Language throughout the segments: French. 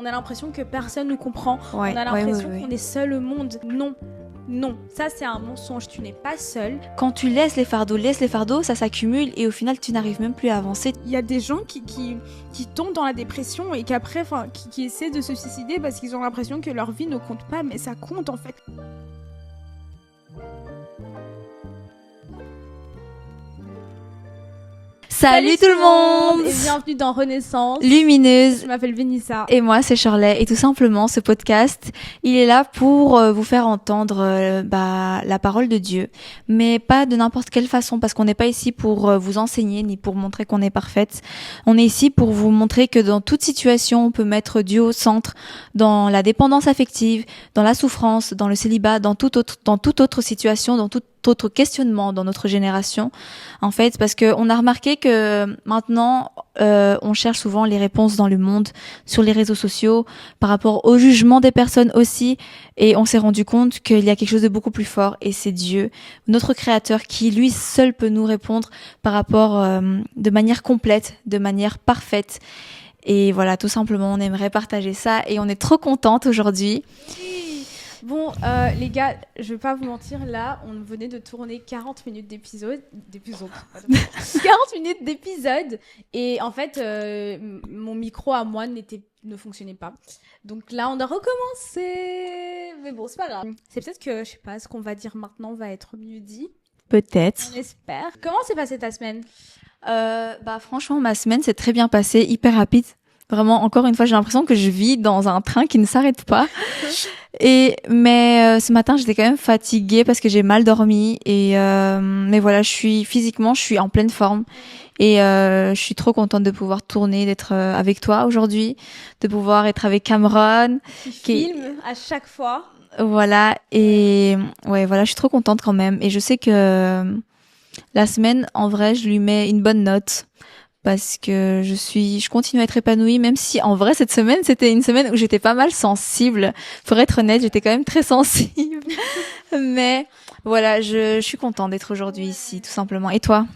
On a l'impression que personne nous comprend. Ouais, on a l'impression ouais. qu'on est seul au monde. Non, ça c'est un mensonge, tu n'es pas seul. Quand tu laisses les fardeaux, ça s'accumule et au final tu n'arrives même plus à avancer. Il y a des gens qui tombent dans la dépression et qu'après, qui essaient de se suicider parce qu'ils ont l'impression que leur vie ne compte pas, mais ça compte en fait. Salut tout le monde et bienvenue dans Renaissance Lumineuse. Je m'appelle Vénissa. Et moi c'est Shirley et tout simplement ce podcast, il est là pour vous faire entendre la parole de Dieu, mais pas de n'importe quelle façon parce qu'on n'est pas ici pour vous enseigner ni pour montrer qu'on est parfaite. On est ici pour vous montrer que dans toute situation, on peut mettre Dieu au centre, dans la dépendance affective, dans la souffrance, dans le célibat, dans toute autre situation, dans tout autre questionnement dans notre génération, en fait, parce que on a remarqué que maintenant on cherche souvent les réponses dans le monde, sur les réseaux sociaux, par rapport au jugement des personnes aussi, et on s'est rendu compte qu'il y a quelque chose de beaucoup plus fort, et c'est Dieu, notre Créateur, qui lui seul peut nous répondre par rapport de manière complète, de manière parfaite. Et voilà, tout simplement, on aimerait partager ça, et on est trop contente aujourd'hui. Bon, les gars, je vais pas vous mentir, là, on venait de tourner 40 minutes d'épisode. 40 minutes d'épisode. Et en fait, mon micro à moi ne fonctionnait pas. Donc là, on a recommencé. Mais bon, c'est pas grave. C'est peut-être que, je sais pas, ce qu'on va dire maintenant va être mieux dit. Peut-être. On espère. Comment s'est passée ta semaine ? Franchement, ma semaine s'est très bien passée, hyper rapide. Vraiment, encore une fois, j'ai l'impression que je vis dans un train qui ne s'arrête pas. Mais ce matin, j'étais quand même fatiguée parce que j'ai mal dormi. Mais voilà, je suis en pleine forme. Et je suis trop contente de pouvoir tourner, d'être avec toi aujourd'hui, de pouvoir être avec Cameron. Qui filme à chaque fois. Voilà. Et ouais, voilà, je suis trop contente quand même. Et je sais que la semaine, en vrai, je lui mets une bonne note. Parce que je continue à être épanouie, même si en vrai cette semaine c'était une semaine où j'étais pas mal sensible. Pour être honnête, j'étais quand même très sensible. Mais voilà, je suis contente d'être aujourd'hui ici, tout simplement. Et toi ?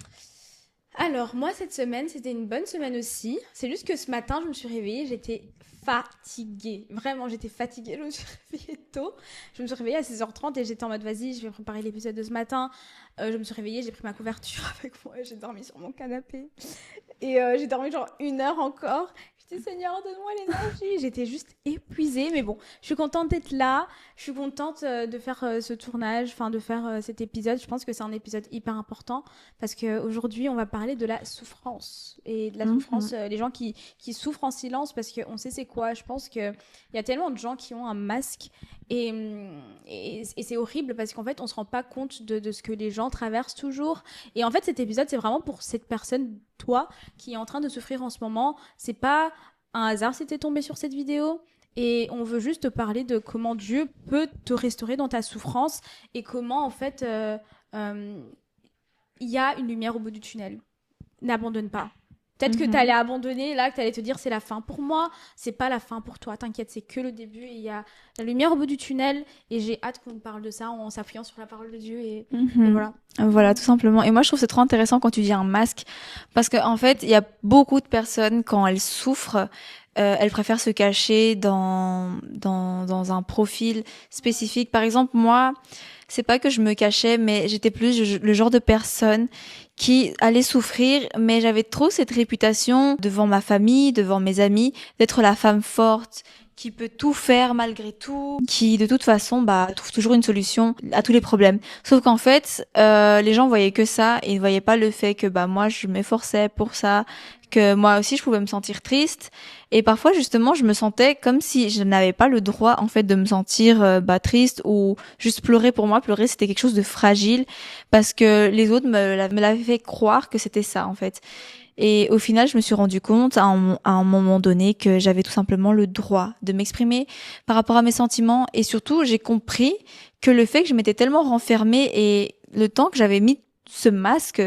Alors moi cette semaine c'était une bonne semaine aussi. C'est juste que ce matin je me suis réveillée, j'étais fatiguée. Vraiment j'étais fatiguée, je me suis réveillée tôt. Je me suis réveillée à 6h30 et j'étais en mode vas-y je vais préparer l'épisode de ce matin. Je me suis réveillée, j'ai pris ma couverture avec moi et j'ai dormi sur mon canapé. Et j'ai dormi genre 1 heure encore. Je dis Seigneur, donne-moi l'énergie. J'étais juste épuisée. Mais bon, je suis contente d'être là. Je suis contente de faire ce tournage, enfin de faire cet épisode. Je pense que c'est un épisode hyper important parce qu'aujourd'hui, on va parler de la souffrance. Et de la souffrance, les gens qui souffrent en silence parce qu'on sait c'est quoi. Je pense qu'il y a tellement de gens qui ont un masque et c'est horrible parce qu'en fait, on se rend pas compte de ce que les gens traversent toujours. Et en fait, cet épisode, c'est vraiment pour cette personne, toi, qui est en train de souffrir en ce moment. C'est pas un hasard si t'es tombé sur cette vidéo. Et on veut juste te parler de comment Dieu peut te restaurer dans ta souffrance et comment, en fait, il y a une lumière au bout du tunnel. N'abandonne pas. Peut-être que t'allais abandonner, là, que t'allais te dire c'est la fin. Pour moi, c'est pas la fin pour toi. T'inquiète, c'est que le début. Et il y a la lumière au bout du tunnel. Et j'ai hâte qu'on parle de ça en s'appuyant sur la parole de Dieu. Et voilà. Voilà, tout simplement. Et moi, je trouve que c'est trop intéressant quand tu dis un masque. Parce qu'en fait, il y a beaucoup de personnes, quand elles souffrent, elles préfèrent se cacher dans un profil spécifique. Par exemple, moi, c'est pas que je me cachais, mais j'étais plus le genre de personne qui allait souffrir, mais j'avais trop cette réputation devant ma famille, devant mes amis, d'être la femme forte, qui peut tout faire malgré tout, qui de toute façon trouve toujours une solution à tous les problèmes. Sauf qu'en fait, les gens voyaient que ça et ne voyaient pas le fait que moi je m'efforçais pour ça, que moi aussi je pouvais me sentir triste et parfois justement je me sentais comme si je n'avais pas le droit en fait de me sentir triste ou juste pleurer. Pour moi pleurer c'était quelque chose de fragile parce que les autres me l'avaient fait croire que c'était ça en fait. Et au final, je me suis rendu compte à un moment donné que j'avais tout simplement le droit de m'exprimer par rapport à mes sentiments. Et surtout, j'ai compris que le fait que je m'étais tellement renfermée et le temps que j'avais mis ce masque,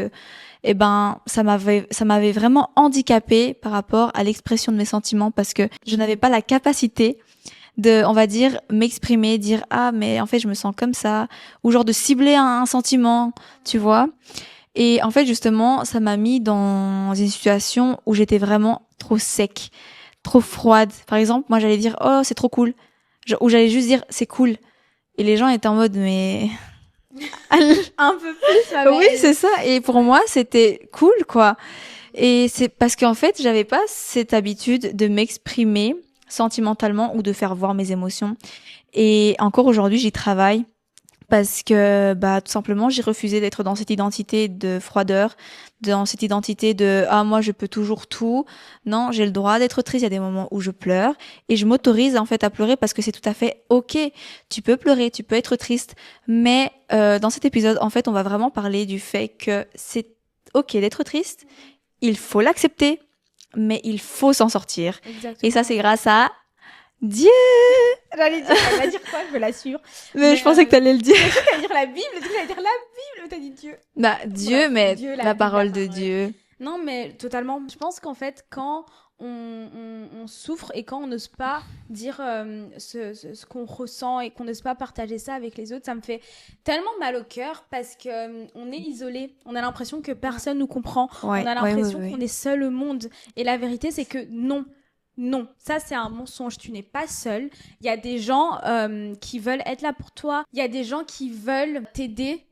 ça m'avait vraiment handicapée par rapport à l'expression de mes sentiments parce que je n'avais pas la capacité de, on va dire, m'exprimer, dire mais en fait je me sens comme ça, ou genre de cibler un sentiment, tu vois. Et en fait, justement, ça m'a mis dans une situation où j'étais vraiment trop sec, trop froide. Par exemple, moi j'allais dire oh c'est trop cool, ou j'allais juste dire c'est cool. Et les gens étaient en mode mais Un peu plus, ma oui belle. c'est ça. Et pour moi c'était cool quoi. Et c'est parce qu'en fait j'avais pas cette habitude de m'exprimer sentimentalement ou de faire voir mes émotions. Et encore aujourd'hui j'y travaille. Parce que, bah, tout simplement, j'ai refusé d'être dans cette identité de froideur, dans cette identité de ah moi je peux toujours tout. Non, j'ai le droit d'être triste. Il y a des moments où je pleure et je m'autorise en fait à pleurer parce que c'est tout à fait ok. Tu peux pleurer, tu peux être triste, mais dans cet épisode, en fait, on va vraiment parler du fait que c'est ok d'être triste. Il faut l'accepter, mais il faut s'en sortir. Et ça, Exactement. c'est grâce à Dieu. J'allais dire, elle va dire quoi, je l'assure. Mais je pensais que t'allais le dire. T'allais dire la Bible, t'allais dire la Bible, mais t'as dit Dieu. Bah, Dieu, Bref, mais Dieu, la Bible, parole la de parole. Dieu. Non, mais totalement. Je pense qu'en fait, quand on souffre et quand on n'ose pas dire ce qu'on ressent et qu'on n'ose pas partager ça avec les autres, ça me fait tellement mal au cœur parce que on est isolé. On a l'impression que personne nous comprend. Ouais, On a ouais, l'impression ouais, qu'on ouais. est seul au monde. Et la vérité, c'est que non. Non, ça c'est un mensonge, tu n'es pas seul. Il y a des gens qui veulent être là pour toi, il y a des gens qui veulent t'aider.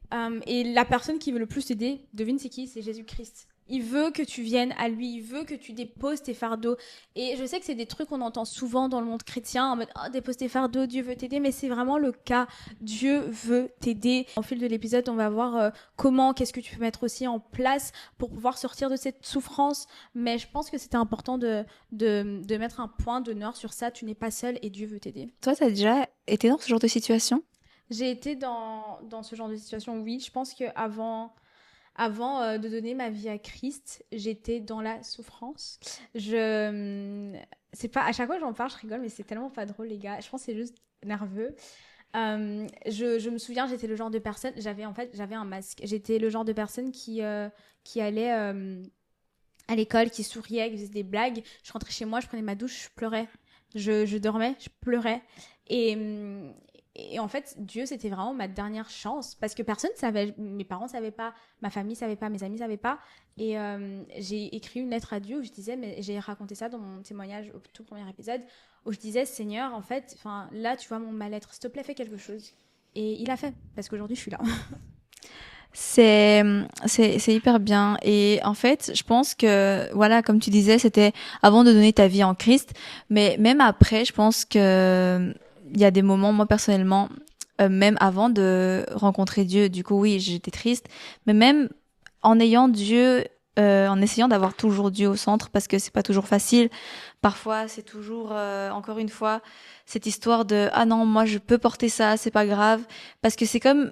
Et la personne qui veut le plus t'aider, devine c'est qui? C'est Jésus-Christ. Il veut que tu viennes à lui, il veut que tu déposes tes fardeaux. Et je sais que c'est des trucs qu'on entend souvent dans le monde chrétien, en mode « Oh, dépose tes fardeaux, Dieu veut t'aider », mais c'est vraiment le cas. Dieu veut t'aider. Au fil de l'épisode, on va voir qu'est-ce que tu peux mettre aussi en place pour pouvoir sortir de cette souffrance. Mais je pense que c'était important de mettre un point d'honneur sur ça. Tu n'es pas seul et Dieu veut t'aider. Toi, t'as déjà été dans ce genre de situation? J'ai été dans ce genre de situation, oui. Je pense qu'avant de donner ma vie à Christ, j'étais dans la souffrance. C'est pas à chaque fois que j'en parle, je rigole, mais c'est tellement pas drôle, les gars. Je pense que c'est juste nerveux. Je me souviens, j'étais le genre de personne. J'avais un masque. J'étais le genre de personne qui allait à l'école, qui souriait, qui faisait des blagues. Je rentrais chez moi, je prenais ma douche, je pleurais. Je dormais, je pleurais. Et, et en fait, Dieu, c'était vraiment ma dernière chance. Parce que personne ne savait, mes parents ne savaient pas, ma famille ne savait pas, mes amis ne savaient pas. Et j'ai écrit une lettre à Dieu où je disais, mais j'ai raconté ça dans mon témoignage au tout premier épisode, où je disais, Seigneur, en fait, là, tu vois mon mal-être, s'il te plaît, fais quelque chose. Et il a fait, parce qu'aujourd'hui, je suis là. C'est hyper bien. Et en fait, je pense que, voilà, comme tu disais, c'était avant de donner ta vie en Christ. Mais même après, je pense que il y a des moments, moi personnellement, même avant de rencontrer Dieu, du coup, oui, j'étais triste. Mais même en ayant Dieu, en essayant d'avoir toujours Dieu au centre, parce que c'est pas toujours facile. Parfois, c'est toujours, encore une fois, cette histoire de, ah non, moi, je peux porter ça, c'est pas grave. Parce que c'est comme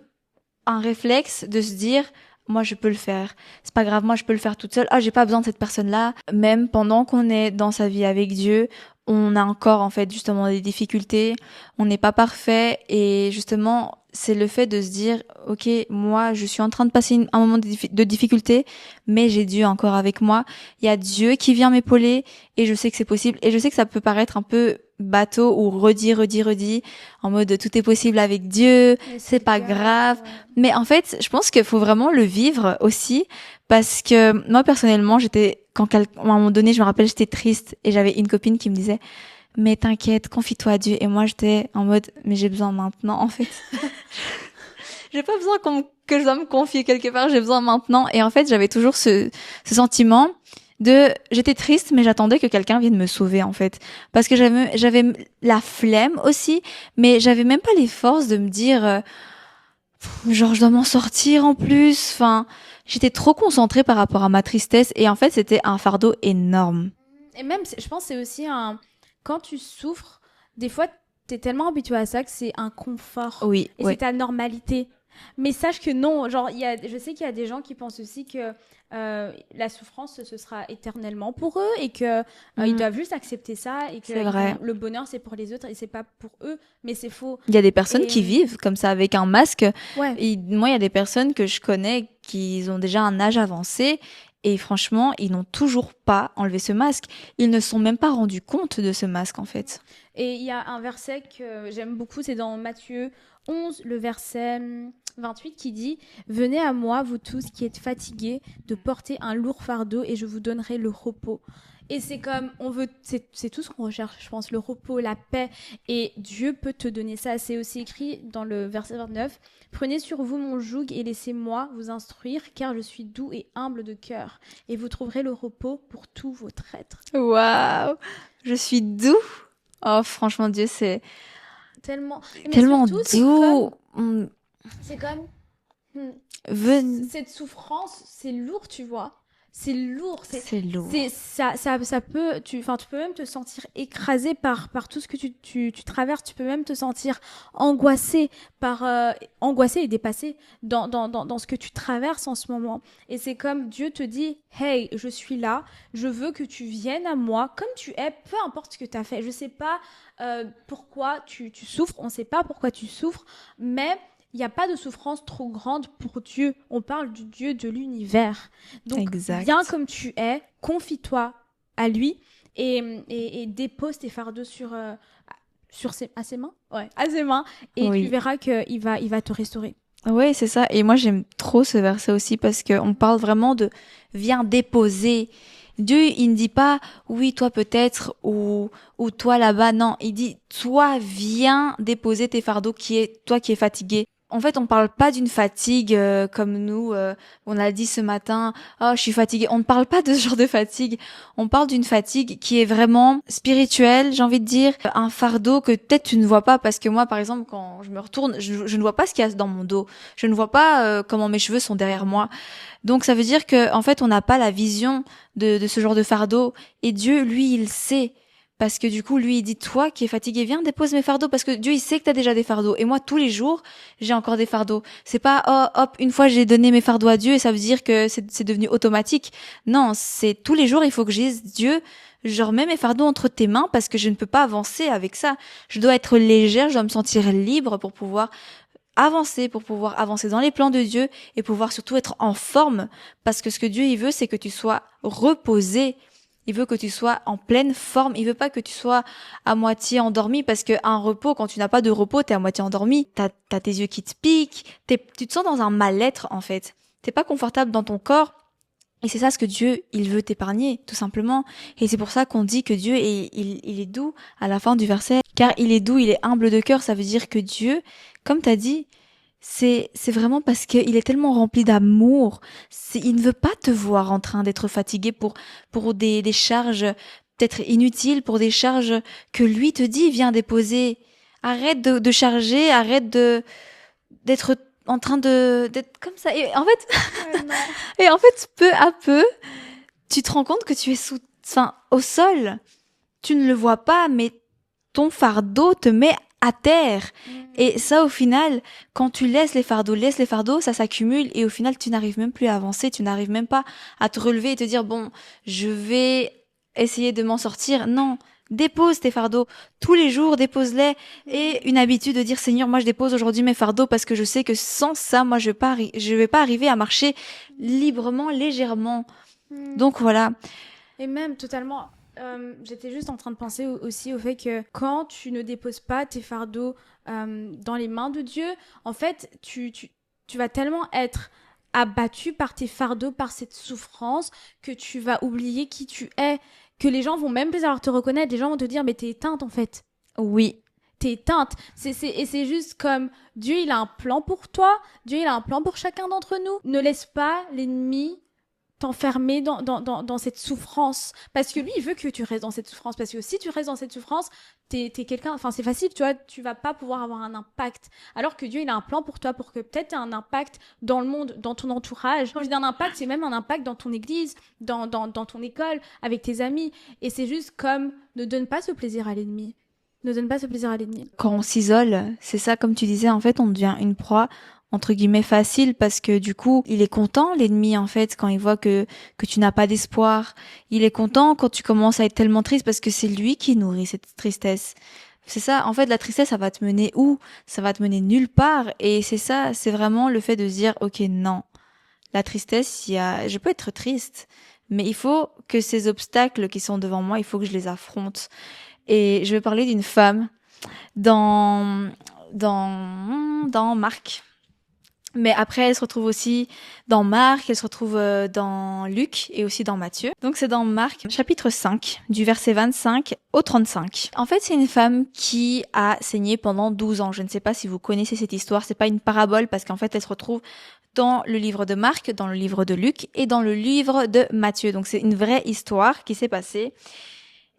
un réflexe de se dire moi je peux le faire, c'est pas grave, moi je peux le faire toute seule, ah j'ai pas besoin de cette personne là. Même pendant qu'on est dans sa vie avec Dieu, on a encore en fait justement des difficultés, on n'est pas parfait, et justement c'est le fait de se dire ok, moi je suis en train de passer un moment de difficulté, mais j'ai Dieu encore avec moi, il y a Dieu qui vient m'épauler, et je sais que c'est possible. Et je sais que ça peut paraître un peu bateau ou redit en mode tout est possible avec Dieu, Mais c'est pas le cas, grave. ouais. Mais en fait, je pense qu'il faut vraiment le vivre aussi, parce que moi personnellement, à un moment donné, je me rappelle, j'étais triste et j'avais une copine qui me disait mais t'inquiète, confie-toi à Dieu. Et moi j'étais en mode mais j'ai besoin maintenant en fait. J'ai pas besoin que je dois me confier quelque part, j'ai besoin maintenant. Et en fait, j'avais toujours ce sentiment j'étais triste, mais j'attendais que quelqu'un vienne me sauver, en fait. Parce que j'avais la flemme aussi, mais j'avais même pas les forces de me dire, genre, je dois m'en sortir en plus. Enfin, j'étais trop concentrée par rapport à ma tristesse, et en fait, c'était un fardeau énorme. Et même, je pense que c'est aussi un. Quand tu souffres, des fois, t'es tellement habitué à ça que c'est un confort. Oui, Et oui. c'est ta normalité. Mais sache que non, genre, je sais qu'il y a des gens qui pensent aussi que la souffrance, ce sera éternellement pour eux et que ils Mm, doivent juste accepter ça et que c'est vrai. le bonheur, c'est pour les autres et c'est pas pour eux. Mais c'est faux. Il y a des personnes Et qui vivent comme ça avec un masque. ouais. Et moi, il y a des personnes que je connais qui ont déjà un âge avancé, et franchement, ils n'ont toujours pas enlevé ce masque. Ils ne se sont même pas rendus compte de ce masque, en fait. Et il y a un verset que j'aime beaucoup, c'est dans Matthieu 11, le verset 28 qui dit « Venez à moi, vous tous qui êtes fatigués, de porter un lourd fardeau et je vous donnerai le repos. » Et c'est comme, c'est tout ce qu'on recherche, je pense, le repos, la paix. Et Dieu peut te donner ça. C'est aussi écrit dans le verset 29. Prenez sur vous mon joug et laissez-moi vous instruire, car je suis doux et humble de cœur. Et vous trouverez le repos pour tous vos traîtres. Waouh, je suis doux. Oh, franchement, Dieu, c'est Tellement tellement surtout, doux. c'est comme cette souffrance, c'est lourd, tu vois. C'est lourd, C'est lourd. ça peut, tu peux même te sentir écrasé par tout ce que tu traverses. Tu peux même te sentir angoissé angoissé et dépassé dans ce que tu traverses en ce moment. Et c'est comme Dieu te dit, hey, je suis là, je veux que tu viennes à moi comme tu es, peu importe ce que tu as fait. Je sais pas pourquoi tu souffres, on sait pas pourquoi tu souffres, mais il n'y a pas de souffrance trop grande pour Dieu. On parle du Dieu de l'univers. Donc, viens comme tu es, confie-toi à lui et dépose tes fardeaux à ses mains. Ouais, à ses mains. Et tu verras qu'il va te restaurer. Oui, c'est ça. Et moi, j'aime trop ce verset aussi parce qu'on parle vraiment de viens déposer. Dieu, il ne dit pas oui, toi peut-être ou toi là-bas. Non, il dit toi viens déposer tes fardeaux toi qui es fatigué. En fait, on parle pas d'une fatigue comme nous, on a dit ce matin, oh, je suis fatiguée. On ne parle pas de ce genre de fatigue. On parle d'une fatigue qui est vraiment spirituelle, j'ai envie de dire, un fardeau que peut-être tu ne vois pas parce que moi, par exemple, quand je me retourne, je ne vois pas ce qu'il y a dans mon dos. Je ne vois pas comment mes cheveux sont derrière moi. Donc, ça veut dire que, en fait, on n'a pas la vision de ce genre de fardeau. Et Dieu, lui, il sait. Parce que du coup, lui, il dit, toi qui es fatigué, viens, dépose mes fardeaux. Parce que Dieu, il sait que t'as déjà des fardeaux. Et moi, tous les jours, j'ai encore des fardeaux. C'est pas, oh, hop, une fois j'ai donné mes fardeaux à Dieu et ça veut dire que c'est devenu automatique. Non, c'est tous les jours, il faut que je dise, Dieu, je remets mes fardeaux entre tes mains parce que je ne peux pas avancer avec ça. Je dois être légère, je dois me sentir libre pour pouvoir avancer dans les plans de Dieu et pouvoir surtout être en forme. Parce que ce que Dieu, il veut, c'est que tu sois reposé. Il veut que tu sois en pleine forme. Il veut pas que tu sois à moitié endormi parce que un repos, quand tu n'as pas de repos, t'es à moitié endormi. T'as tes yeux qui te piquent. Tu te sens dans un mal-être, en fait. T'es pas confortable dans ton corps. Et c'est ça ce que Dieu, il veut t'épargner, tout simplement. Et c'est pour ça qu'on dit que Dieu il est doux à la fin du verset. Car il est doux, il est humble de cœur. Ça veut dire que Dieu, comme t'as dit, c'est vraiment parce qu'il est tellement rempli d'amour. Il ne veut pas te voir en train d'être fatigué pour des charges peut-être inutiles, pour des charges que lui te dit, viens déposer. Arrête de charger, arrête d'être en train d'être comme ça. Et en fait, et en fait, peu à peu, tu te rends compte que tu es au sol. Tu ne le vois pas, mais ton fardeau te met à terre. Et ça, au final, quand tu laisses les fardeaux, ça s'accumule et au final, tu n'arrives même plus à avancer, tu n'arrives même pas à te relever et te dire, bon, je vais essayer de m'en sortir. Non, dépose tes fardeaux. Tous les jours, dépose-les. Et une habitude de dire, Seigneur, moi, je dépose aujourd'hui mes fardeaux parce que je sais que sans ça, moi, je vais pas arriver à marcher librement, légèrement. Donc, voilà. Et même totalement... j'étais juste en train de penser aussi au fait que quand tu ne déposes pas tes fardeaux dans les mains de Dieu, en fait, tu vas tellement être abattu par tes fardeaux, par cette souffrance, que tu vas oublier qui tu es, que les gens vont même plus savoir te reconnaître, les gens vont te dire, mais t'es éteinte en fait. Oui. T'es éteinte. Et c'est juste comme Dieu, il a un plan pour toi, Dieu, il a un plan pour chacun d'entre nous. Ne laisse pas l'ennemi t'enfermer dans cette souffrance, parce que lui il veut que tu restes dans cette souffrance, parce que si tu restes dans cette souffrance, t'es quelqu'un, enfin c'est facile, tu vois, tu vas pas pouvoir avoir un impact, alors que Dieu il a un plan pour toi, pour que peut-être t'aies un impact dans le monde, dans ton entourage. Quand je dis un impact, c'est même un impact dans ton église, dans ton école, avec tes amis, et c'est juste comme, ne donne pas ce plaisir à l'ennemi. Ne donne pas ce plaisir à l'ennemi. Quand on s'isole, c'est ça, comme tu disais, en fait, on devient une proie entre guillemets facile parce que du coup, il est content, l'ennemi, en fait, quand il voit que tu n'as pas d'espoir. Il est content quand tu commences à être tellement triste parce que c'est lui qui nourrit cette tristesse. C'est ça, en fait, la tristesse, ça va te mener où? Ça va te mener nulle part. Et c'est ça, c'est vraiment le fait de se dire, ok, non. La tristesse, je peux être triste, mais il faut que ces obstacles qui sont devant moi, il faut que je les affronte. Et je vais parler d'une femme dans Marc. Mais après, elle se retrouve aussi dans Marc, elle se retrouve dans Luc et aussi dans Matthieu. Donc c'est dans Marc, chapitre 5, du verset 25 au 35. En fait, c'est une femme qui a saigné pendant 12 ans. Je ne sais pas si vous connaissez cette histoire, c'est pas une parabole parce qu'en fait, elle se retrouve dans le livre de Marc, dans le livre de Luc et dans le livre de Matthieu. Donc c'est une vraie histoire qui s'est passée.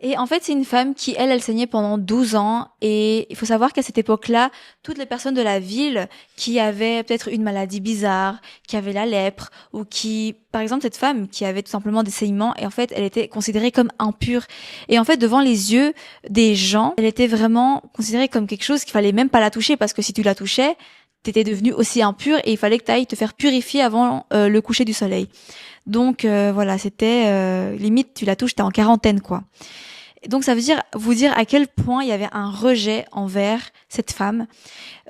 Et en fait, c'est une femme qui, elle saignait pendant 12 ans. Et il faut savoir qu'à cette époque-là, toutes les personnes de la ville qui avaient peut-être une maladie bizarre, qui avaient la lèpre, ou qui, par exemple, cette femme qui avait tout simplement des saignements, et en fait, elle était considérée comme impure. Et en fait, devant les yeux des gens, elle était vraiment considérée comme quelque chose qu'il fallait même pas la toucher, parce que si tu la touchais, t'étais devenue aussi impure, et il fallait que t'ailles te faire purifier avant le coucher du soleil. Donc voilà, c'était limite, tu la touches, t'es en quarantaine, quoi. Donc ça veut dire vous dire à quel point il y avait un rejet envers cette femme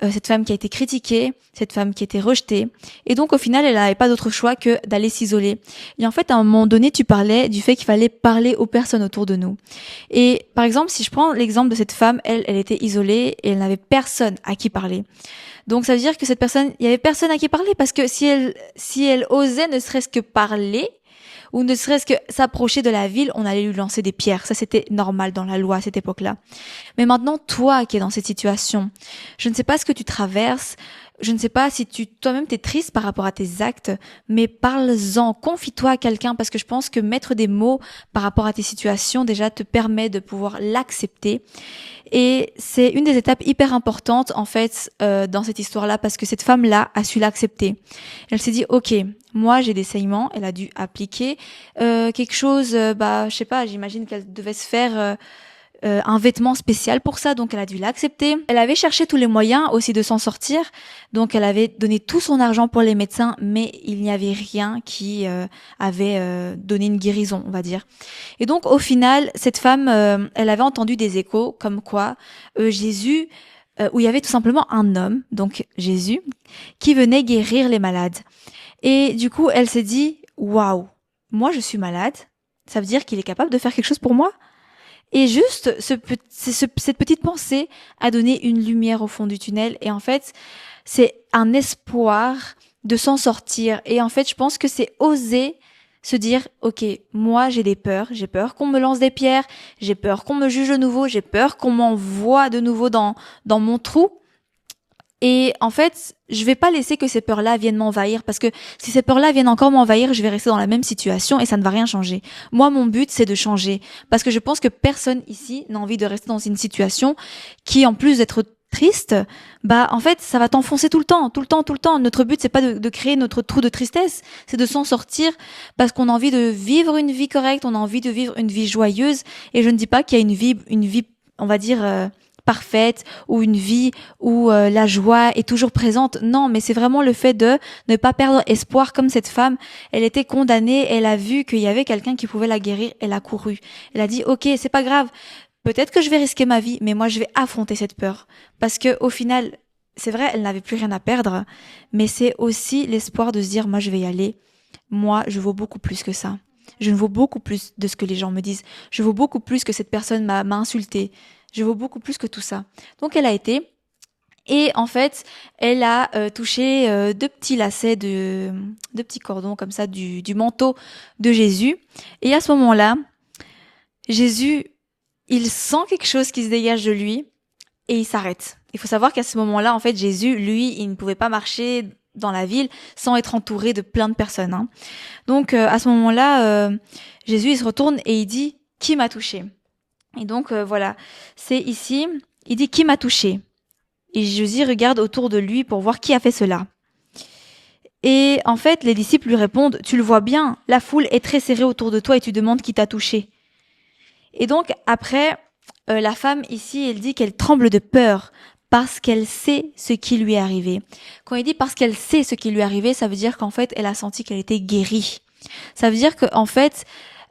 qui a été critiquée, cette femme qui a été rejetée. Et donc au final, elle n'avait pas d'autre choix que d'aller s'isoler. Et en fait, à un moment donné, tu parlais du fait qu'il fallait parler aux personnes autour de nous. Et par exemple, si je prends l'exemple de cette femme, elle était isolée et elle n'avait personne à qui parler. Donc ça veut dire que cette personne, il y avait personne à qui parler parce que si elle osait ne serait-ce que parler, ou ne serait-ce que s'approcher de la ville, on allait lui lancer des pierres. Ça, c'était normal dans la loi à cette époque-là. Mais maintenant, toi qui es dans cette situation, je ne sais pas ce que tu traverses, je ne sais pas si toi-même t'es triste par rapport à tes actes, mais parle-en, confie-toi à quelqu'un parce que je pense que mettre des mots par rapport à tes situations déjà te permet de pouvoir l'accepter. Et c'est une des étapes hyper importantes en fait dans cette histoire-là parce que cette femme-là a su l'accepter. Elle s'est dit ok, moi j'ai des saignements, elle a dû appliquer quelque chose, je sais pas, j'imagine qu'elle devait se faire un vêtement spécial pour ça, donc elle a dû l'accepter. Elle avait cherché tous les moyens aussi de s'en sortir, donc elle avait donné tout son argent pour les médecins, mais il n'y avait rien qui avait donné une guérison, on va dire. Et donc au final, cette femme, elle avait entendu des échos comme quoi Jésus, où il y avait tout simplement un homme, donc Jésus, qui venait guérir les malades. Et du coup, elle s'est dit, waouh, moi je suis malade, ça veut dire qu'il est capable de faire quelque chose pour moi? Et juste, cette petite pensée a donné une lumière au fond du tunnel. Et en fait, c'est un espoir de s'en sortir. Et en fait, je pense que c'est oser se dire, ok, moi j'ai des peurs. J'ai peur qu'on me lance des pierres. J'ai peur qu'on me juge de nouveau. J'ai peur qu'on m'envoie de nouveau dans mon trou. Et en fait, je vais pas laisser que ces peurs-là viennent m'envahir parce que si ces peurs-là viennent encore m'envahir, je vais rester dans la même situation et ça ne va rien changer. Moi, mon but, c'est de changer parce que je pense que personne ici n'a envie de rester dans une situation qui, en plus d'être triste, en fait, ça va t'enfoncer tout le temps, tout le temps, tout le temps. Notre but, c'est pas de créer notre trou de tristesse, c'est de s'en sortir parce qu'on a envie de vivre une vie correcte, on a envie de vivre une vie joyeuse. Et je ne dis pas qu'il y a une vie, on va dire, parfaite ou une vie où la joie est toujours présente. Non, mais c'est vraiment le fait de ne pas perdre espoir comme cette femme. Elle était condamnée, elle a vu qu'il y avait quelqu'un qui pouvait la guérir, elle a couru. Elle a dit OK, c'est pas grave. Peut-être que je vais risquer ma vie, mais moi je vais affronter cette peur parce que au final, c'est vrai, elle n'avait plus rien à perdre, mais c'est aussi l'espoir de se dire moi je vais y aller. Moi, je vaux beaucoup plus que ça. Je ne vaux beaucoup plus de ce que les gens me disent. Je vaux beaucoup plus que cette personne m'a insulté. Je vaux beaucoup plus que tout ça. Donc elle a été, et en fait, elle a touché deux petits lacets deux petits cordons comme ça du manteau de Jésus. Et à ce moment-là, Jésus, il sent quelque chose qui se dégage de lui et il s'arrête. Il faut savoir qu'à ce moment-là, en fait, Jésus, lui, il ne pouvait pas marcher dans la ville sans être entouré de plein de personnes. Hein. Donc à ce moment-là, Jésus, il se retourne et il dit « Qui m'a touché ?» Et donc voilà, c'est ici, il dit qui m'a touché. Et Jésus regarde autour de lui pour voir qui a fait cela. Et en fait, les disciples lui répondent, tu le vois bien, la foule est très serrée autour de toi et tu demandes qui t'a touché. Et donc après, la femme ici, elle dit qu'elle tremble de peur parce qu'elle sait ce qui lui est arrivé. Quand il dit parce qu'elle sait ce qui lui est arrivé, ça veut dire qu'en fait, elle a senti qu'elle était guérie. Ça veut dire qu'en fait,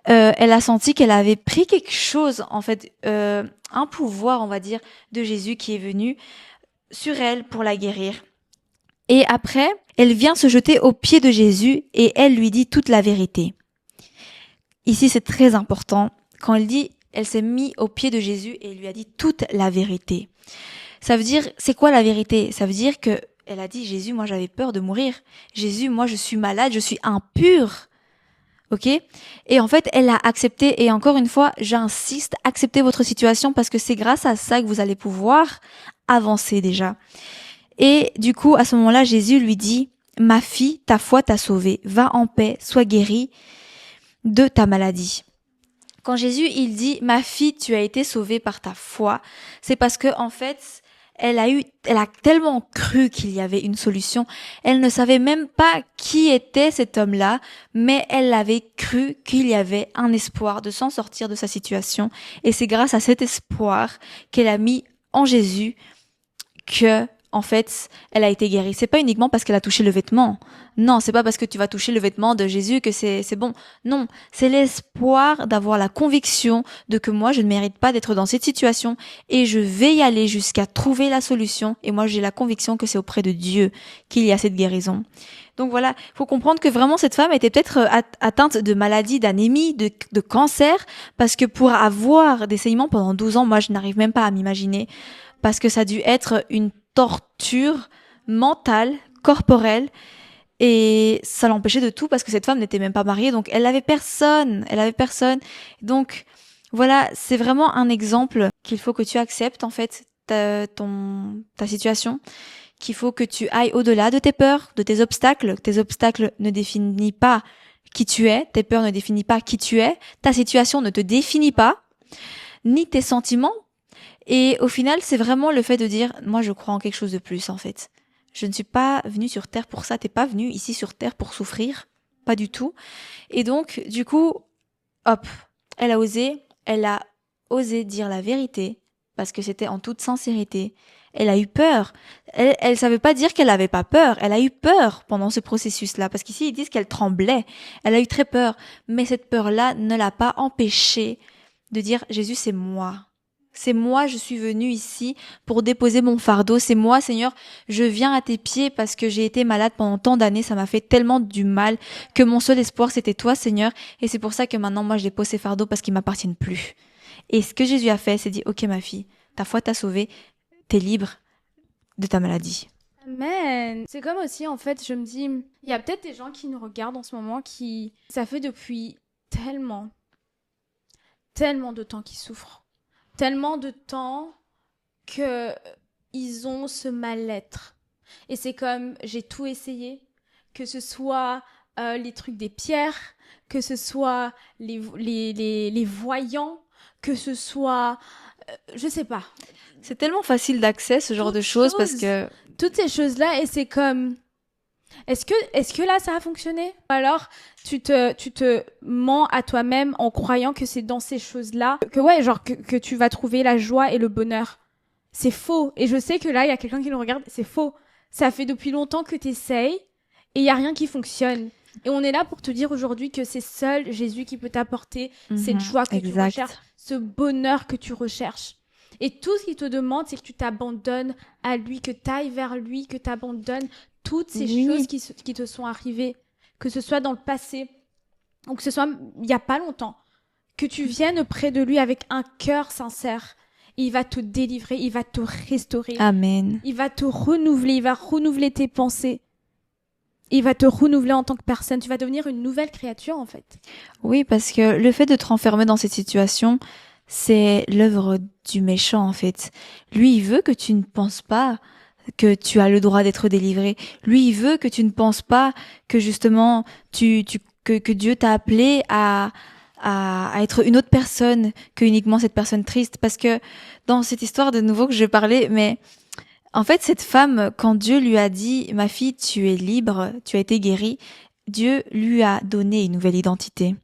elle a senti qu'elle avait pris quelque chose, en fait, un pouvoir, on va dire, de Jésus qui est venu sur elle pour la guérir. Et après, elle vient se jeter aux pieds de Jésus et elle lui dit toute la vérité. Ici, c'est très important. Quand elle dit, elle s'est mise aux pieds de Jésus et lui a dit toute la vérité. Ça veut dire, c'est quoi la vérité? Ça veut dire que Elle a dit, Jésus, moi j'avais peur de mourir. Jésus, moi je suis malade, je suis impure. Ok? Et en fait, elle a accepté. Et encore une fois, j'insiste, acceptez votre situation parce que c'est grâce à ça que vous allez pouvoir avancer déjà. Et du coup, à ce moment-là, Jésus lui dit, ma fille, ta foi t'a sauvée. Va en paix, sois guérie de ta maladie. Quand Jésus, il dit, ma fille, tu as été sauvée par ta foi, c'est parce que, en fait, elle a tellement cru qu'il y avait une solution. Elle ne savait même pas qui était cet homme-là, mais elle avait cru qu'il y avait un espoir de s'en sortir de sa situation. Et c'est grâce à cet espoir qu'elle a mis en Jésus que, en fait, elle a été guérie. C'est pas uniquement parce qu'elle a touché le vêtement. Non, c'est pas parce que tu vas toucher le vêtement de Jésus que c'est bon. Non, c'est l'espoir d'avoir la conviction de que moi, je ne mérite pas d'être dans cette situation et je vais y aller jusqu'à trouver la solution. Et moi, j'ai la conviction que c'est auprès de Dieu qu'il y a cette guérison. Donc voilà, faut comprendre que vraiment cette femme était peut-être atteinte de maladies, d'anémie, de cancer, parce que pour avoir des saignements pendant 12 ans, moi, je n'arrive même pas à m'imaginer, parce que ça a dû être une torture mentale, corporelle, et ça l'empêchait de tout parce que cette femme n'était même pas mariée, donc elle avait personne. Donc voilà, c'est vraiment un exemple qu'il faut que tu acceptes en fait ta situation, qu'il faut que tu ailles au-delà de tes peurs, de tes obstacles. Tes obstacles ne définissent pas qui tu es, tes peurs ne définissent pas qui tu es, ta situation ne te définit pas, ni tes sentiments. Et au final, c'est vraiment le fait de dire, moi, je crois en quelque chose de plus, en fait. Je ne suis pas venue sur Terre pour ça. T'es pas venue ici sur Terre pour souffrir. Pas du tout. Et donc, du coup, hop, elle a osé dire la vérité, parce que c'était en toute sincérité. Elle a eu peur. Elle savait pas dire qu'elle avait pas peur. Elle a eu peur pendant ce processus-là, parce qu'ici, ils disent qu'elle tremblait. Elle a eu très peur. Mais cette peur-là ne l'a pas empêchée de dire, Jésus, c'est moi. C'est moi, je suis venue ici pour déposer mon fardeau. C'est moi, Seigneur, je viens à tes pieds parce que j'ai été malade pendant tant d'années. Ça m'a fait tellement du mal que mon seul espoir, c'était toi, Seigneur. Et c'est pour ça que maintenant, moi, je dépose ces fardeaux parce qu'ils m'appartiennent plus. Et ce que Jésus a fait, c'est dit, ok, ma fille, ta foi t'a sauvée. T'es libre de ta maladie. Amen. C'est comme aussi, en fait, je me dis, il y a peut-être des gens qui nous regardent en ce moment ça fait depuis tellement de temps qu'ils souffrent. Tellement de temps que ils ont ce mal-être. Et c'est comme, j'ai tout essayé, que ce soit les trucs des pierres, que ce soit les voyants, que ce soit, je sais pas. C'est tellement facile d'accès, ce genre de choses, parce que... Toutes ces choses-là, et c'est comme... Est-ce que là, ça a fonctionné? Ou alors, tu te mens à toi-même en croyant que c'est dans ces choses-là que tu vas trouver la joie et le bonheur. C'est faux. Et je sais que là, il y a quelqu'un qui nous regarde. C'est faux. Ça fait depuis longtemps que t'essayes et il y a rien qui fonctionne. Et on est là pour te dire aujourd'hui que c'est seul Jésus qui peut t'apporter cette joie que tu recherches, ce bonheur que tu recherches. Et tout ce qu'il te demande, c'est que tu t'abandonnes à lui, que tu ailles vers lui, que tu abandonnes toutes ces choses qui te sont arrivées, que ce soit dans le passé, ou que ce soit il n'y a pas longtemps, que tu viennes auprès de lui avec un cœur sincère. Et il va te délivrer, il va te restaurer. Amen. Il va te renouveler, il va renouveler tes pensées. Il va te renouveler en tant que personne. Tu vas devenir une nouvelle créature, en fait. Oui, parce que le fait de te renfermer dans cette situation, c'est l'œuvre du méchant, en fait. Lui, il veut que tu ne penses pas que tu as le droit d'être délivré. Lui, il veut que tu ne penses pas que justement que Dieu t'a appelé à être une autre personne que uniquement cette personne triste. Parce que dans cette histoire de nouveau que je parlais, mais en fait, cette femme, quand Dieu lui a dit, ma fille, tu es libre, tu as été guérie, Dieu lui a donné une nouvelle identité.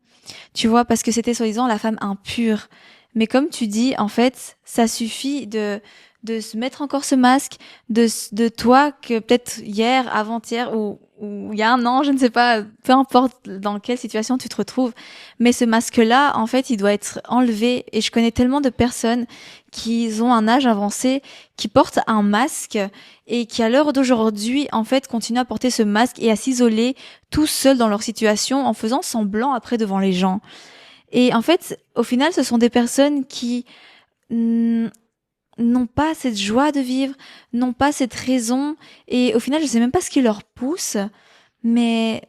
Tu vois, parce que c'était soi-disant la femme impure. Mais comme tu dis, en fait, ça suffit de se mettre encore ce masque de toi que peut-être hier, avant-hier ou il y a un an, je ne sais pas, peu importe dans quelle situation tu te retrouves, mais ce masque-là, en fait, il doit être enlevé. Et je connais tellement de personnes qui ont un âge avancé, qui portent un masque et qui, à l'heure d'aujourd'hui, en fait, continuent à porter ce masque et à s'isoler tout seuls dans leur situation en faisant semblant après devant les gens. Et en fait, au final, ce sont des personnes qui n'ont pas cette joie de vivre, n'ont pas cette raison, et au final, je sais même pas ce qui leur pousse, mais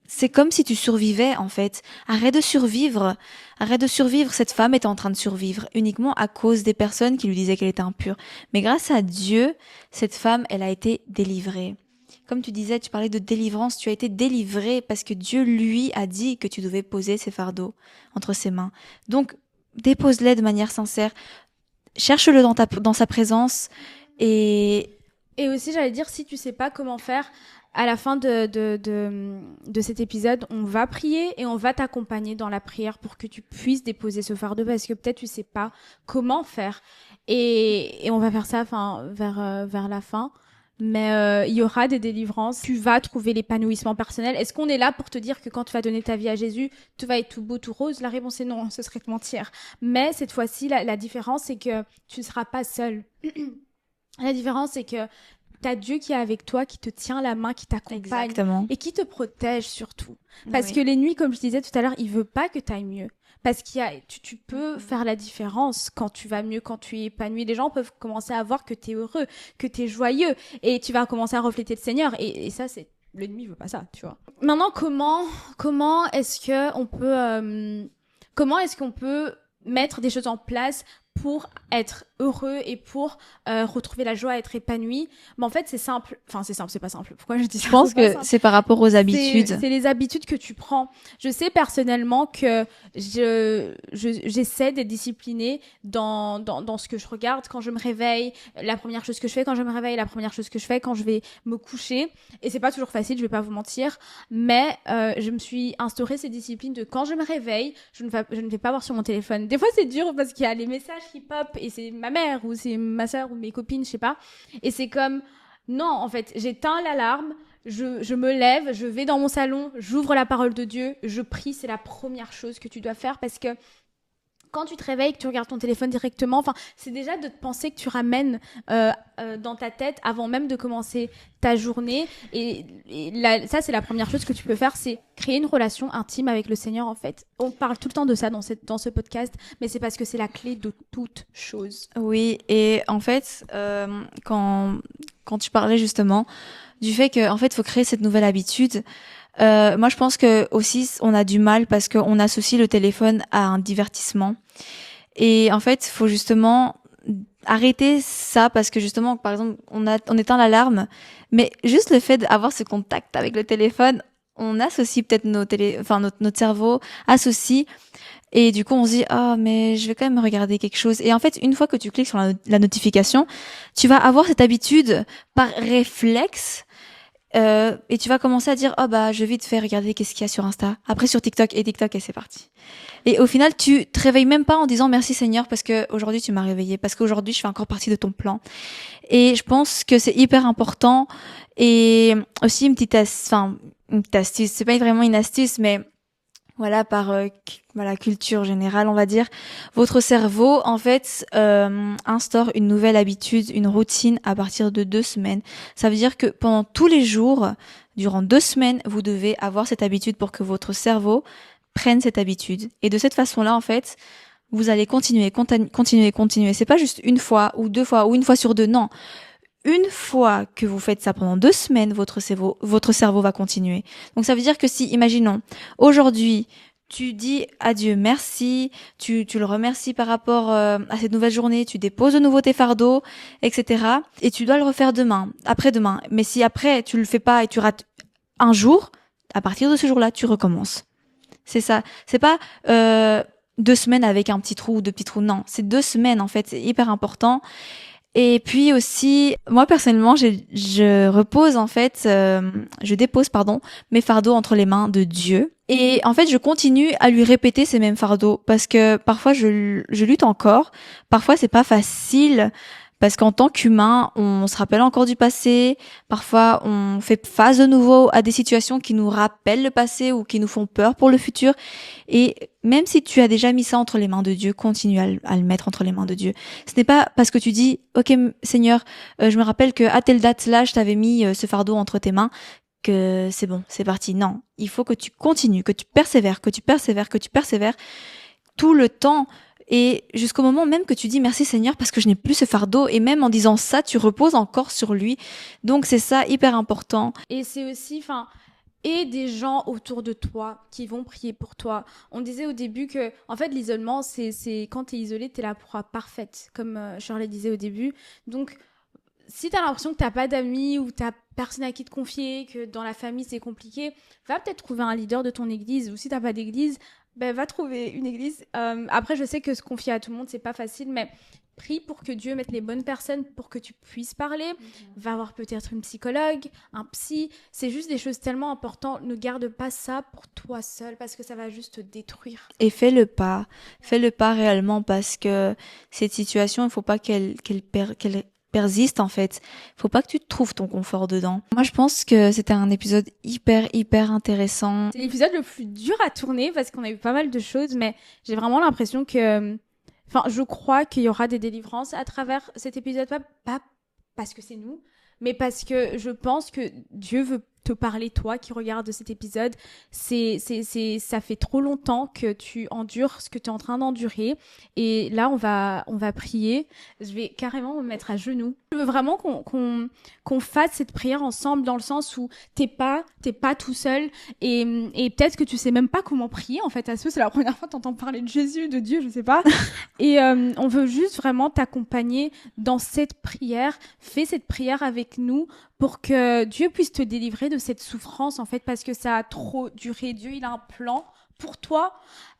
c'est comme si tu survivais, en fait. Arrête de survivre. Arrête de survivre. Cette femme était en train de survivre uniquement à cause des personnes qui lui disaient qu'elle était impure. Mais grâce à Dieu, cette femme, elle a été délivrée. Comme tu disais, tu parlais de délivrance, tu as été délivrée parce que Dieu, lui, a dit que tu devais poser ces fardeaux entre ses mains. Donc, dépose-les de manière sincère. Cherche-le dans sa présence et aussi, j'allais dire, si tu sais pas comment faire, à la fin de cet épisode, on va prier et on va t'accompagner dans la prière pour que tu puisses déposer ce fardeau parce que peut-être tu sais pas comment faire. Et on va faire ça vers la fin. Mais il y aura des délivrances. Tu vas trouver l'épanouissement personnel. Est-ce qu'on est là pour te dire que quand tu vas donner ta vie à Jésus, tout va être tout beau, tout rose? La réponse est non, ce serait te mentir. Mais cette fois-ci, la différence, c'est que tu ne seras pas seul. La différence, c'est que t'as Dieu qui est avec toi, qui te tient la main, qui t'accompagne. Exactement. Et qui te protège surtout. Parce que l'ennemi, comme je disais tout à l'heure, il veut pas que t'ailles mieux. Parce tu peux faire la différence quand tu vas mieux, quand tu es épanoui. Les gens peuvent commencer à voir que t'es heureux, que t'es joyeux. Et tu vas commencer à refléter le Seigneur. Et ça, l'ennemi veut pas ça, tu vois. Maintenant, comment est-ce qu'on peut mettre des choses en place pour être heureux et pour retrouver la joie, être épanoui? Mais en fait, c'est simple. Enfin, c'est simple, c'est pas simple. Pourquoi je dis ça? Je pense que c'est par rapport aux habitudes. C'est les habitudes que tu prends. Je sais personnellement que j'essaie d'être disciplinée dans ce que je regarde quand je me réveille. La première chose que je fais quand je me réveille, la première chose que je fais quand je vais me coucher. Et c'est pas toujours facile, je vais pas vous mentir. Mais je me suis instauré ces disciplines de quand je me réveille, je ne vais pas voir sur mon téléphone. Des fois, c'est dur parce qu'il y a les messages qui pop et c'est ma mère ou c'est ma soeur ou mes copines, je sais pas. Et c'est comme, non, en fait, j'éteins l'alarme, je me lève, je vais dans mon salon, j'ouvre la parole de Dieu, je prie, c'est la première chose que tu dois faire parce que quand tu te réveilles, que tu regardes ton téléphone directement, enfin, c'est déjà de te penser que tu ramènes dans ta tête avant même de commencer ta journée. Et ça, c'est la première chose que tu peux faire, c'est créer une relation intime avec le Seigneur, en fait. On parle tout le temps de ça dans ce podcast, mais c'est parce que c'est la clé de toute chose. Oui, et en fait, quand tu parlais justement du fait que, en fait, faut créer cette nouvelle habitude. Moi, je pense que aussi, on a du mal parce qu'on associe le téléphone à un divertissement. Et en fait, faut justement arrêter ça parce que justement, par exemple, on éteint l'alarme, mais juste le fait d'avoir ce contact avec le téléphone, on associe peut-être notre cerveau associe. Et du coup, on se dit, mais je vais quand même regarder quelque chose. Et en fait, une fois que tu cliques sur la notification, tu vas avoir cette habitude par réflexe. Et tu vas commencer à dire, je vais vite faire regarder qu'est-ce qu'il y a sur Insta. Après sur TikTok et c'est parti. Et au final, tu te réveilles même pas en disant merci Seigneur parce que aujourd'hui tu m'as réveillé, parce qu'aujourd'hui je fais encore partie de ton plan. Et je pense que c'est hyper important. Et aussi une petite astuce, c'est pas vraiment une astuce, mais voilà, par culture générale, on va dire, votre cerveau, en fait, instaure une nouvelle habitude, une routine à partir de 2 semaines. Ça veut dire que pendant tous les jours, durant 2 semaines, vous devez avoir cette habitude pour que votre cerveau prenne cette habitude. Et de cette façon-là, en fait, vous allez continuer. C'est pas juste une fois ou 2 fois ou une fois sur 2, non. Une fois que vous faites ça pendant 2 semaines, votre cerveau va continuer. Donc ça veut dire que si, imaginons, aujourd'hui, tu dis à Dieu merci, tu le remercies par rapport à cette nouvelle journée, tu déposes de nouveau tes fardeaux, etc. Et tu dois le refaire demain, après-demain. Mais si après tu le fais pas et tu rates un jour, à partir de ce jour-là, tu recommences. C'est ça. C'est pas 2 semaines avec un petit trou ou 2 petits trous. Non, c'est 2 semaines en fait. C'est hyper important. Et puis aussi, moi personnellement, je dépose mes fardeaux entre les mains de Dieu. Et en fait, je continue à lui répéter ces mêmes fardeaux parce que parfois je lutte encore. Parfois, c'est pas facile parce qu'en tant qu'humain, on se rappelle encore du passé. Parfois, on fait face de nouveau à des situations qui nous rappellent le passé ou qui nous font peur pour le futur. Et même si tu as déjà mis ça entre les mains de Dieu, continue à le mettre entre les mains de Dieu. Ce n'est pas parce que tu dis, OK, Seigneur, je me rappelle que à telle date-là, je t'avais mis ce fardeau entre tes mains, que c'est bon, c'est parti. Non, il faut que tu continues, que tu persévères tout le temps. Et jusqu'au moment même que tu dis merci Seigneur parce que je n'ai plus ce fardeau. Et même en disant ça, tu reposes encore sur lui. Donc c'est ça hyper important. Et c'est aussi, et des gens autour de toi qui vont prier pour toi. On disait au début que, en fait, l'isolement, c'est quand t'es isolé, t'es la proie parfaite, comme Shirley disait au début. Donc, si t'as l'impression que t'as pas d'amis ou t'as personne à qui te confier, que dans la famille c'est compliqué, va peut-être trouver un leader de ton église, ou si t'as pas d'église, ben va trouver une église. Après, je sais que se confier à tout le monde c'est pas facile, mais prie pour que Dieu mette les bonnes personnes pour que tu puisses parler. Va voir peut-être une psychologue, un psy. C'est juste des choses tellement importantes. Ne garde pas ça pour toi seul parce que ça va juste te détruire. Et fais le pas réellement parce que cette situation, il faut pas qu'elle persiste en fait. Faut pas que tu te trouves ton confort dedans. Moi, je pense que c'était un épisode hyper intéressant. C'est l'épisode le plus dur à tourner parce qu'on a eu pas mal de choses, mais j'ai vraiment l'impression que... je crois qu'il y aura des délivrances à travers cet épisode, pas parce que c'est nous, mais parce que je pense que Dieu veut te parler, toi qui regardes cet épisode. Ça fait trop longtemps que tu endures ce que tu es en train d'endurer. Et là, on va prier. Je vais carrément me mettre à genoux. Je veux vraiment qu'on fasse cette prière ensemble dans le sens où t'es pas tout seul et peut-être que tu sais même pas comment prier en fait. À ce, c'est la première fois que t'entends parler de Jésus, de Dieu, je sais pas. Et on veut juste vraiment t'accompagner dans cette prière. Fais cette prière avec nous pour que Dieu puisse te délivrer de cette souffrance, en fait, parce que ça a trop duré. Dieu, il a un plan pour toi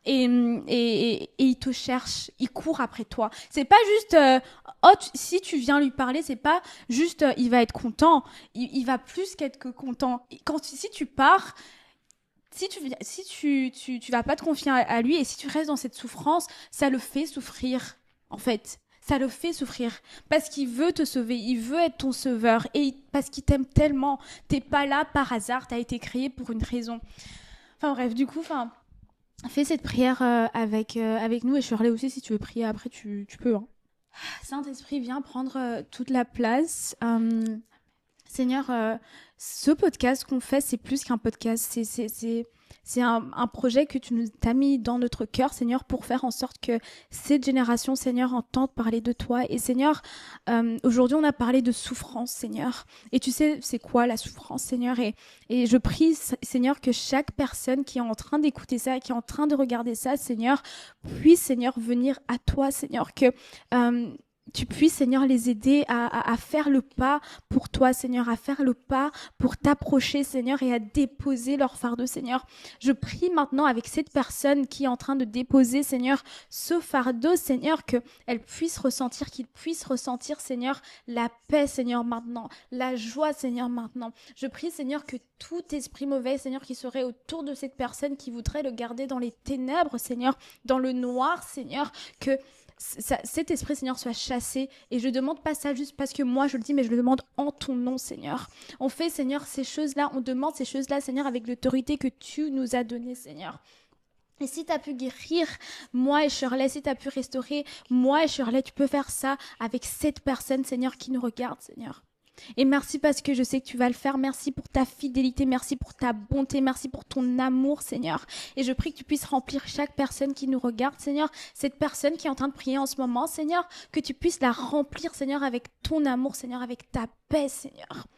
et il te cherche, il court après toi. C'est pas juste, si tu viens lui parler, c'est pas juste, il va être content. Il va plus qu'être que content. Si tu pars, si tu vas pas te confier à lui et si tu restes dans cette souffrance, ça le fait souffrir, en fait. Ça le fait souffrir parce qu'il veut te sauver, il veut être ton sauveur et parce qu'il t'aime tellement. T'es pas là par hasard, t'as été créé pour une raison. Enfin bref, du coup, fais cette prière avec nous et Shirley aussi si tu veux prier après, tu peux. Hein. Saint-Esprit, viens prendre toute la place. Seigneur, ce podcast qu'on fait, c'est plus qu'un podcast, c'est un projet que tu nous as mis dans notre cœur, Seigneur, pour faire en sorte que cette génération, Seigneur, entende parler de toi. Et Seigneur, aujourd'hui, on a parlé de souffrance, Seigneur. Et tu sais, c'est quoi la souffrance, Seigneur? Et je prie, Seigneur, que chaque personne qui est en train d'écouter ça, qui est en train de regarder ça, Seigneur, puisse, Seigneur, venir à toi, Seigneur, que... tu puisses, Seigneur, les aider à faire le pas pour toi, Seigneur, à faire le pas pour t'approcher, Seigneur, et à déposer leur fardeau, Seigneur. Je prie maintenant avec cette personne qui est en train de déposer, Seigneur, ce fardeau, Seigneur, qu'elle puisse ressentir, qu'il puisse ressentir, Seigneur, la paix, Seigneur, maintenant, la joie, Seigneur, maintenant. Je prie, Seigneur, que tout esprit mauvais, Seigneur, qui serait autour de cette personne, qui voudrait le garder dans les ténèbres, Seigneur, dans le noir, Seigneur, que cet esprit, Seigneur, soit chassé. Et je demande pas ça juste parce que moi je le dis, mais je le demande en ton nom, Seigneur. On fait, Seigneur, ces choses-là, on demande ces choses-là, Seigneur, avec l'autorité que tu nous as donnée, Seigneur. Et si tu as pu guérir moi et Shirley, si tu as pu restaurer moi et Shirley, tu peux faire ça avec cette personne, Seigneur, qui nous regarde, Seigneur. Et merci parce que je sais que tu vas le faire. Merci pour ta fidélité, merci pour ta bonté, merci pour ton amour, Seigneur. Et je prie que tu puisses remplir chaque personne qui nous regarde, Seigneur. Cette personne qui est en train de prier en ce moment, Seigneur, que tu puisses la remplir, Seigneur, avec ton amour, Seigneur, avec ta paix, Seigneur.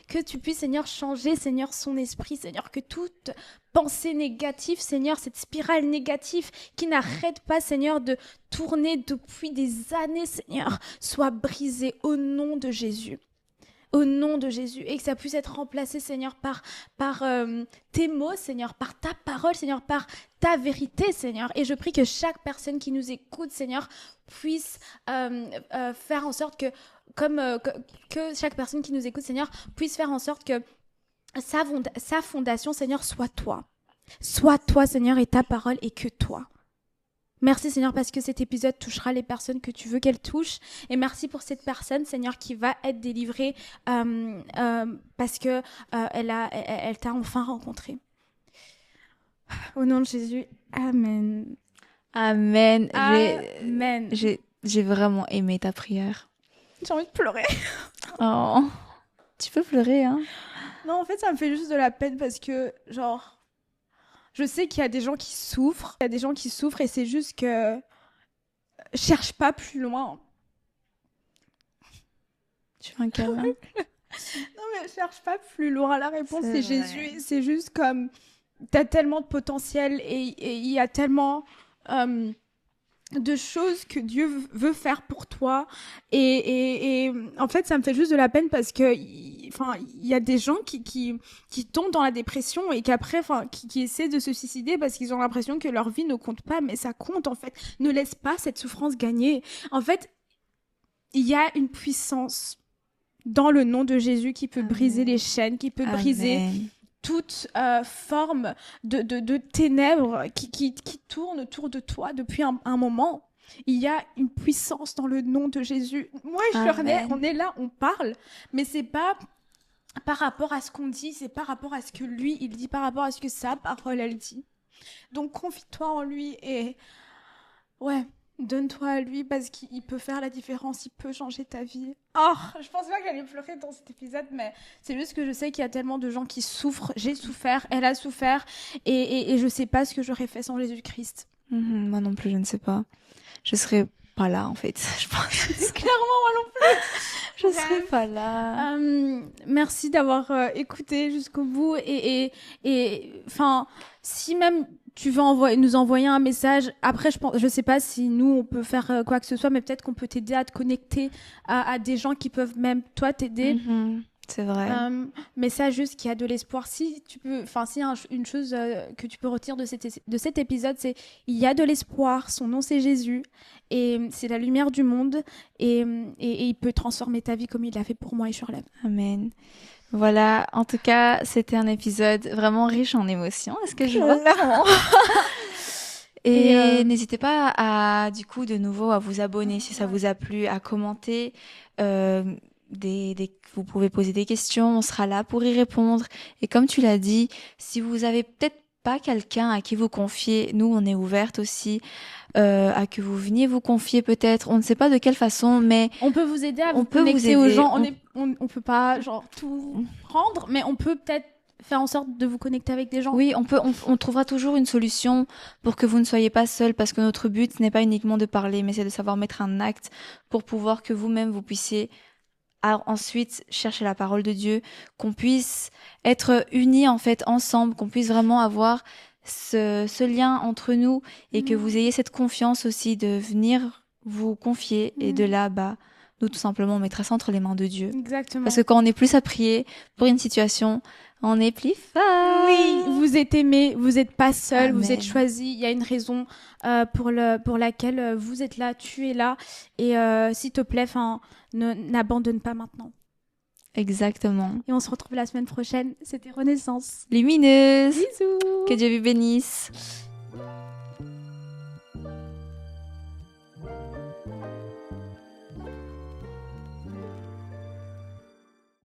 Que tu puisses, Seigneur, changer, Seigneur, son esprit, Seigneur. Que toute pensée négative, Seigneur, cette spirale négative qui n'arrête pas, Seigneur, de tourner depuis des années, Seigneur, soit brisée au nom de Jésus. Au nom de Jésus, et que ça puisse être remplacé, Seigneur, par tes mots, Seigneur, par ta parole, Seigneur, par ta vérité, Seigneur. Et je prie que chaque personne qui nous écoute, Seigneur, puisse faire en sorte que chaque personne qui nous écoute, Seigneur, puisse faire en sorte que sa fondation, Seigneur, soit toi. Soit toi, Seigneur, et ta parole, et que toi. Merci Seigneur parce que cet épisode touchera les personnes que tu veux qu'elle touche. Et merci pour cette personne, Seigneur, qui va être délivrée parce que elle t'a enfin rencontré. Au nom de Jésus, Amen. Amen. Amen. J'ai vraiment aimé ta prière. J'ai envie de pleurer. Oh, tu peux pleurer, hein? Non, en fait, ça me fait juste de la peine parce que, genre... Je sais qu'il y a des gens qui souffrent. Il y a des gens qui souffrent et c'est juste que cherche pas plus loin. Tu fais un câlin. Non, mais cherche pas plus loin. La réponse, c'est C'est vrai. Jésus. C'est juste comme, t'as tellement de potentiel et il y a tellement de choses que Dieu veut faire pour toi. Et en fait, ça me fait juste de la peine parce que, enfin, il y a des gens qui tombent dans la dépression et qu'après, enfin, qui essaient de se suicider parce qu'ils ont l'impression que leur vie ne compte pas, mais ça compte, en fait. Ne laisse pas cette souffrance gagner. En fait, il y a une puissance dans le nom de Jésus qui peut briser les chaînes, qui peut briser Amen. toute forme de ténèbres qui tourne autour de toi depuis un moment. Il y a une puissance dans le nom de Jésus. Moi et Shirley, Amen. on est là, on parle, mais c'est pas par rapport à ce qu'on dit, c'est par rapport à ce que lui, il dit, par rapport à ce que sa parole, elle dit. Donc confie-toi en lui et ouais, donne-toi à lui parce qu'il peut faire la différence, il peut changer ta vie. Oh, je pense pas que j'allais pleurer dans cet épisode, mais c'est juste que je sais qu'il y a tellement de gens qui souffrent. J'ai souffert, elle a souffert, et je sais pas ce que j'aurais fait sans Jésus-Christ. Moi non plus, je ne sais pas. Je serais pas là, en fait. Je pense. Clairement, moi non plus. Je serais pas là. Merci d'avoir écouté jusqu'au bout et enfin, si même tu veux nous envoyer un message, après je sais pas si nous on peut faire quoi que ce soit, mais peut-être qu'on peut t'aider à te connecter à des gens qui peuvent même toi t'aider. C'est vrai. Mais ça, juste qu'il y a de l'espoir. Si tu peux, enfin, s'il y a une chose que tu peux retenir de cet épisode, c'est il y a de l'espoir. Son nom, c'est Jésus, et c'est la lumière du monde, et il peut transformer ta vie comme il l'a fait pour moi et Shirley. Amen. Voilà, en tout cas, c'était un épisode vraiment riche en émotions. Est-ce que je vois? Et n'hésitez pas à, du coup, de nouveau, à vous abonner si ça vous a plu, à commenter. Vous pouvez poser des questions, on sera là pour y répondre. Et comme tu l'as dit, si vous avez peut-être pas quelqu'un à qui vous confier, nous, on est ouverte aussi à que vous veniez vous confier peut-être. On ne sait pas de quelle façon, mais on peut vous aider à on vous peut vous connecter aux aider. gens. On peut pas genre tout prendre, mais on peut peut-être faire en sorte de vous connecter avec des gens. Oui, on trouvera toujours une solution pour que vous ne soyez pas seul, parce que notre but, ce n'est pas uniquement de parler, mais c'est de savoir mettre un acte pour pouvoir que vous-même, vous puissiez ensuite chercher la parole de Dieu, qu'on puisse être unis, en fait, ensemble, qu'on puisse vraiment avoir ce lien entre nous et que vous ayez cette confiance aussi de venir vous confier et de là, nous, tout simplement, on mettra ça entre les mains de Dieu. Exactement. Parce que quand on est plus à prier pour une situation, on est plus fort. Oui, vous êtes aimé, vous n'êtes pas seul, Amen. vous êtes choisi. Il y a une raison pour laquelle vous êtes là, tu es là. Et s'il te plaît, n'abandonne pas maintenant. Exactement. Et on se retrouve la semaine prochaine. C'était Renaissance. Lumineuse. Bisous. Que Dieu vous bénisse.